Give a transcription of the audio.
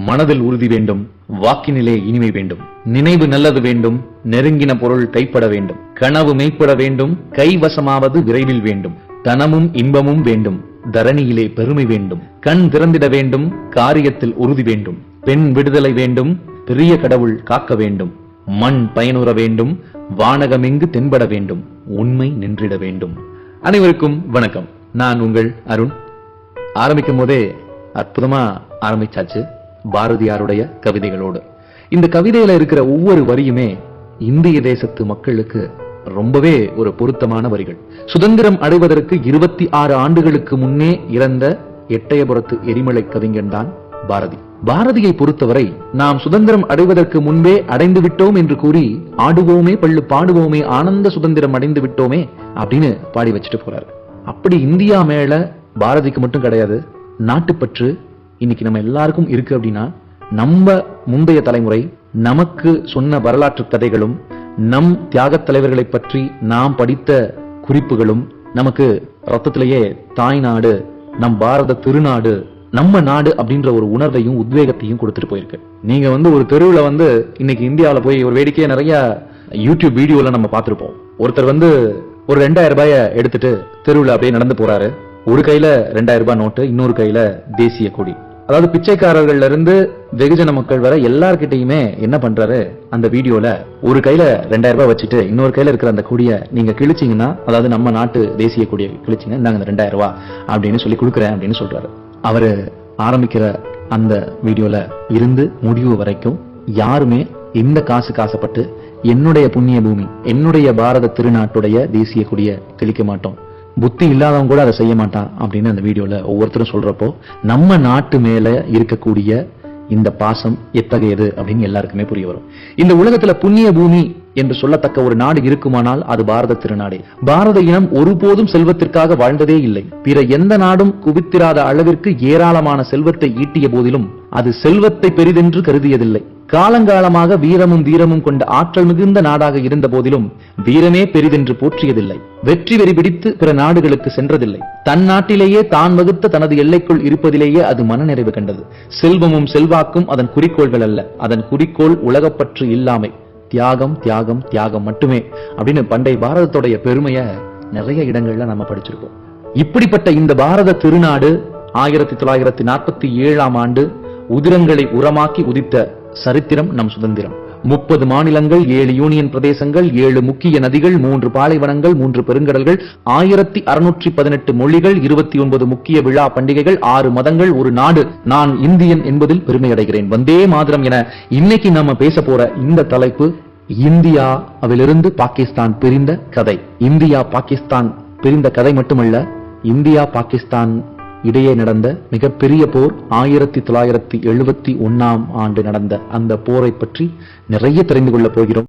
மனதில் உறுதி வேண்டும், வாக்கினிலே இனிமை வேண்டும், நினைவு நல்லது வேண்டும், நெருங்கின பொருள் கைப்பட வேண்டும், கனவு மெய்ப்பட வேண்டும், கைவசமாவது விரைவில் வேண்டும், தனமும் இன்பமும் வேண்டும், தரணியிலே பெருமை வேண்டும், கண் திறந்திட வேண்டும், காரியத்தில் உறுதி வேண்டும், பெண் விடுதலை வேண்டும், பெரிய கடவுள் காக்க வேண்டும், மண் பயனுற வேண்டும், வானகமெங்கு தென்பட வேண்டும், உண்மை நின்றிட வேண்டும். அனைவருக்கும் வணக்கம். நான் உங்கள் அருண். ஆரம்பிக்கும் போதே அற்புதமா ஆரம்பிச்சாச்சு பாரதியாருடைய கவிதைகளோடு. இந்த கவிதையில இருக்கிற ஒவ்வொரு வரியுமே இந்திய தேசத்து மக்களுக்கு ரொம்பவே ஒரு பொருத்தமான வரிகள். சுதந்திரம் அடைவதற்கு 26 ஆண்டுகளுக்கு முன்னே இறந்த எட்டயபுரத்து எரிமலை கவிஞன் தான் பாரதி. பாரதியை பொறுத்தவரை நாம் சுதந்திரம் அடைவதற்கு முன்பே அடைந்து விட்டோம் என்று கூறி ஆடுவோமே பள்ளு பாடுவோமே ஆனந்த சுதந்திரம் அடைந்து விட்டோமே அப்படின்னு பாடி வச்சுட்டு போறாரு. அப்படி இந்தியா மேல பாரதிக்கு மட்டும் கிடையாது, நாட்டுப்பற்று இன்னைக்கு நம்ம எல்லாருக்கும் இருக்கு. அப்படின்னா நம்ம முந்தைய தலைமுறை நமக்கு சொன்ன வரலாற்று கதைகளும் நம் தியாக தலைவர்களை பற்றி நாம் படித்த குறிப்புகளும் நமக்கு ரத்தத்திலேயே தாய் நாடு, நம் பாரத திருநாடு, நம்ம நாடு அப்படின்ற ஒரு உணர்வையும் உத்வேகத்தையும் கொடுத்துட்டு போயிருக்கு. நீங்க ஒரு தெருவுல இன்னைக்கு இந்தியாவில போய் ஒரு வேடிக்கையா நிறைய யூடியூப் வீடியோல நம்ம பார்த்திருப்போம். ஒருத்தர் ஒரு 2000 ரூபாயை எடுத்துட்டு தெருவுல அப்படியே நடந்து போறாரு. ஒரு கையில 2000 ரூபாய் நோட்டு, இன்னொரு கையில தேசிய கொடி. அதாவது பிச்சைக்காரர்கள்ல இருந்து வெகுஜன மக்கள் வரை எல்லார்கிட்டையுமே என்ன பண்றாரு, அந்த வீடியோல ஒரு கையில 2000 ரூபாய் வச்சுட்டு இன்னொரு கையில இருக்கிற அந்த கொடியை நீங்க கிழிச்சீங்கன்னா, அதாவது நம்ம நாட்டு தேசிய கொடியை கிழிச்சீங்க, இந்தாங்க 2000 ரூபாய் அப்படின்னு சொல்லி கொடுக்குறேன் அப்படின்னு சொல்றாரு. அவரு ஆரம்பிக்கிற அந்த வீடியோல இருந்து முடிவு வரைக்கும் யாருமே இந்த காசுக்கு ஆசைப்பட்டு என்னுடைய புண்ணிய பூமி, என்னுடைய பாரத திருநாட்டுடைய தேசிய கொடியை கிழிக்க மாட்டோம், புத்தி இல்லாதவங்க கூட அதை செய்ய மாட்டான் அப்படின்னு அந்த வீடியோல ஒவ்வொருத்தரும் சொல்றப்போ நம்ம நாட்டு மேல இருக்கக்கூடிய இந்த பாசம் எத்தகையது அப்படின்னு எல்லாருக்குமே புரிய வரும். இந்த உலகத்துல புண்ணிய பூமி என்று சொல்லத்தக்க ஒரு நாடு இருக்குமானால் அது பாரத திருநாடே. பாரத இனம் ஒருபோதும் செல்வத்திற்காக வாழ்ந்ததே இல்லை. பிற எந்த நாடும் குவித்திராத அளவிற்கு ஏராளமான செல்வத்தை ஈட்டிய போதிலும் அது செல்வத்தை பெரிதென்று கருதியதில்லை. காலங்காலமாக வீரமும் வீரமும் கொண்ட ஆற்றல் மிகுந்த நாடாக இருந்த போதிலும் வீரமே பெரிதென்று போற்றியதில்லை. வெற்றி வெறி பிடித்து பிற நாடுகளுக்கு சென்றதில்லை. தன் நாட்டிலேயே தான் வகுத்த தனது எல்லைக்குள் இருப்பதிலேயே அது மனநிறைவு கண்டது. செல்வமும் செல்வாக்கும் அதன் குறிக்கோள்கள் அல்ல, அதன் குறிக்கோள் உலகப்பற்று இல்லாமை, தியாகம் தியாகம் தியாகம் மட்டுமே அப்படின்னு பண்டைய பாரதத்துடைய பெருமைய நிறைய இடங்கள்ல நம்ம படிச்சிருக்கோம். இப்படிப்பட்ட இந்த பாரத திருநாடு 1947ஆம் ஆண்டு உதிரங்களை உரமாக்கி உதித்த சரித்திரம் நம் சுதந்திரம். 30 மாநிலங்கள், 7 யூனியன் பிரதேசங்கள், 7 முக்கிய நதிகள், 3 பாலைவனங்கள், 3 பெருங்கடல்கள், 1618 மொழிகள், 29 முக்கிய விழா பண்டிகைகள், 6 மதங்கள், ஒரு நாடு. நான் இந்தியன் என்பதில் பெருமை அடைகிறேன். வந்தே மாதரம் என இன்னைக்கு நாம பேச போற இந்த தலைப்பு இந்தியாவிலிருந்து பாகிஸ்தான் பிரிந்த கதை. இந்தியா பாகிஸ்தான் பிரிந்த கதை மட்டுமல்ல, இந்தியா பாகிஸ்தான் இடையே நடந்த மிகப்பெரிய போர் 1971ஆம் ஆண்டு நடந்த அந்த போரை பற்றி நிறைய தெரிந்து கொள்ள போகிறோம்.